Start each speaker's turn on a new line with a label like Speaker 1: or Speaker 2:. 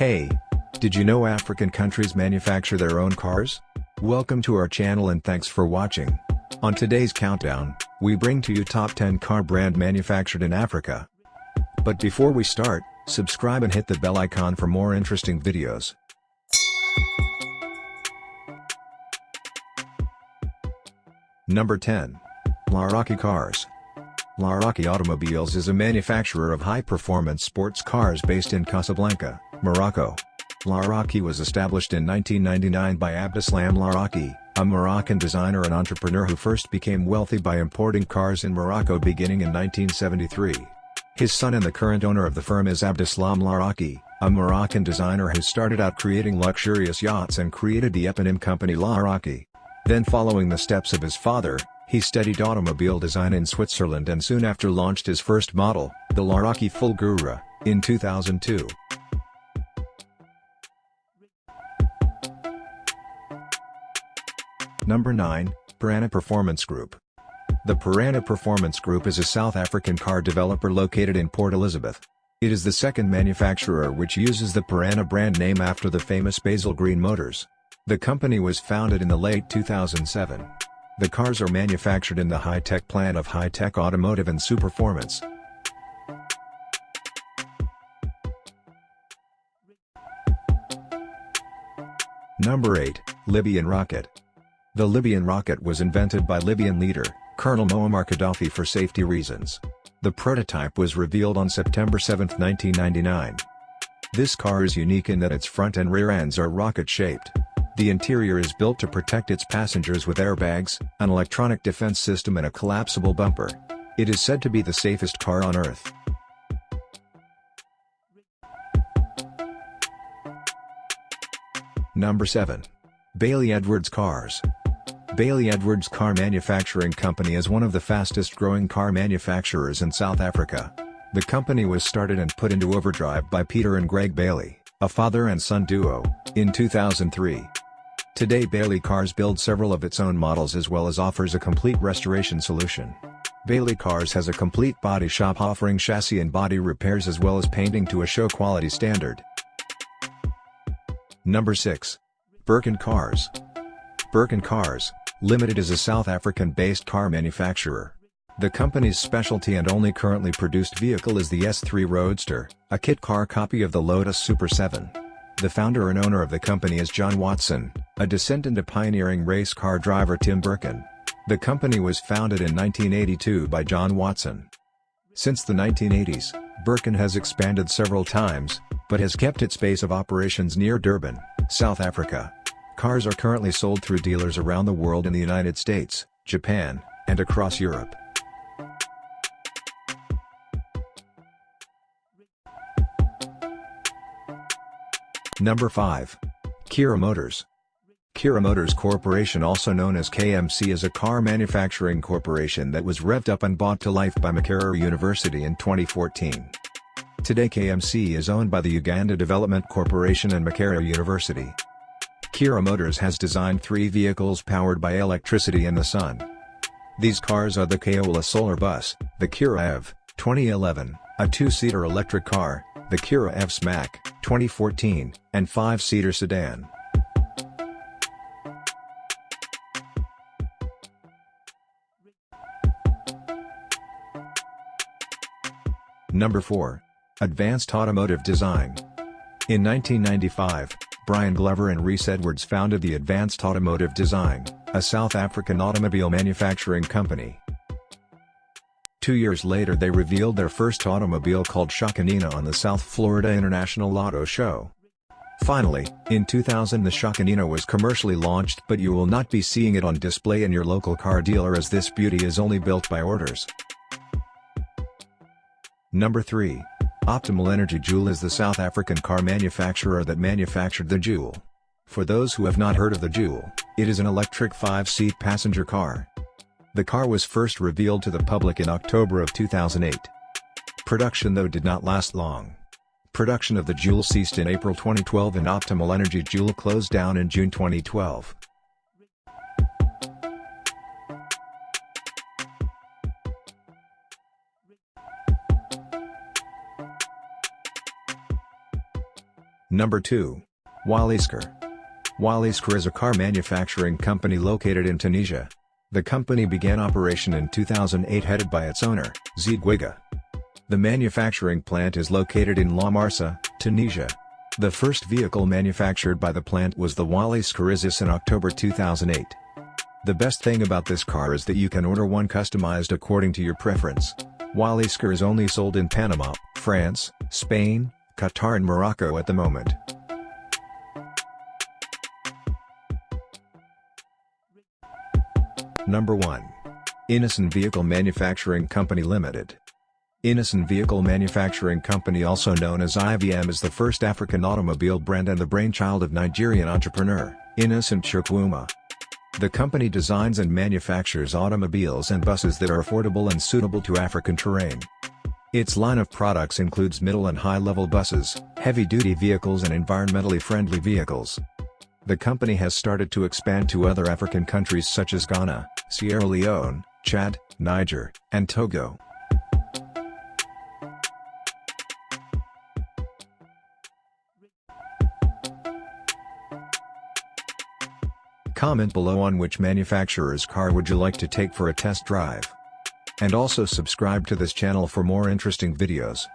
Speaker 1: Hey! Did you know African countries manufacture their own cars? Welcome to our channel and thanks for watching. On today's countdown, we bring to you top 10 car brand manufactured in Africa. But before we start, subscribe and hit the bell icon for more interesting videos. Number 10. Laraki Cars. Laraki Automobiles is a manufacturer of high-performance sports cars based in Casablanca, Morocco. Laraki was established in 1999 by Abdeslam Laraki, a Moroccan designer and entrepreneur who first became wealthy by importing cars in Morocco beginning in 1973. His son and the current owner of the firm is Abdeslam Laraki, a Moroccan designer who started out creating luxurious yachts and created the eponym company Laraki. Then following the steps of his father, he studied automobile design in Switzerland and soon after launched his first model, the Laraki Fulgura, in 2002. Number 9, Piranha Performance Group. The Piranha Performance Group is a South African car developer located in Port Elizabeth. It is the second manufacturer which uses the Piranha brand name after the famous Basil Green motors. The company was founded in the late 2007. The cars are manufactured in the high-tech plant of High-Tech Automotive and Superformance. Number 8, Libyan Rocket. The Libyan rocket was invented by Libyan leader, Colonel Muammar Gaddafi for safety reasons. The prototype was revealed on September 7, 1999. This car is unique in that its front and rear ends are rocket-shaped. The interior is built to protect its passengers with airbags, an electronic defense system and a collapsible bumper. It is said to be the safest car on Earth. Number 7. Bailey Edwards Cars. Bailey Edwards Car Manufacturing Company is one of the fastest growing car manufacturers in South Africa. The company was started and put into overdrive by Peter and Greg Bailey, a father and son duo, in 2003. Today Bailey Cars builds several of its own models as well as offers a complete restoration solution. Bailey Cars has a complete body shop offering chassis and body repairs as well as painting to a show quality standard. Number 6. Birkin Cars. Birkin Cars, Limited is a South African-based car manufacturer. The company's specialty and only currently produced vehicle is the S3 Roadster, a kit car copy of the Lotus Super 7. The founder and owner of the company is John Watson, a descendant of pioneering race car driver Tim Birkin. The company was founded in 1982 by John Watson. Since the 1980s, Birkin has expanded several times, but has kept its base of operations near Durban, South Africa. Cars are currently sold through dealers around the world in the United States, Japan, and across Europe. Number 5. Kira Motors. Kira Motors Corporation, also known as KMC, is a car manufacturing corporation that was revved up and brought to life by Makerere University in 2014. Today KMC is owned by the Uganda Development Corporation and Makerere University. Kira Motors has designed 3 vehicles powered by electricity and the sun. These cars are the Kaola Solar Bus, the Kira EV, 2011, a 2-seater electric car, the Kira EV Smack, 2014, and 5-seater sedan. Number 4. Advanced Automotive Design. In 1995, Brian Glover and Rhys Edwards founded the Advanced Automotive Design, a South African automobile manufacturing company. 2 years later they revealed their first automobile called Shakanina on the South Florida International Auto Show. Finally, in 2000 the Shakanina was commercially launched, but you will not be seeing it on display in your local car dealer as this beauty is only built by orders. Number 3. Optimal Energy Joule is the South African car manufacturer that manufactured the Joule. For those who have not heard of the Joule, it is an electric 5-seat passenger car. The car was first revealed to the public in October of 2008. Production though did not last long. Production of the Joule ceased in April 2012 and Optimal Energy Joule closed down in June 2012. Number 2. Wallyscar. Wallyscar is a car manufacturing company located in Tunisia. The company began operation in 2008 headed by its owner, Ziguiga. The manufacturing plant is located in La Marsa, Tunisia. The first vehicle manufactured by the plant was the Wallyscar Isis in October 2008. The best thing about this car is that you can order one customized according to your preference. Wallyscar is only sold in Panama, France, Spain, Qatar and Morocco at the moment. Number 1. Innoson Vehicle Manufacturing Company Limited. Innoson Vehicle Manufacturing Company, also known as IVM, is the first African automobile brand and the brainchild of Nigerian entrepreneur, Innoson Chukwuma. The company designs and manufactures automobiles and buses that are affordable and suitable to African terrain. Its line of products includes middle and high-level buses, heavy-duty vehicles and environmentally friendly vehicles. The company has started to expand to other African countries such as Ghana, Sierra Leone, Chad, Niger, and Togo. Comment below on which manufacturer's car would you like to take for a test drive. And also subscribe to this channel for more interesting videos.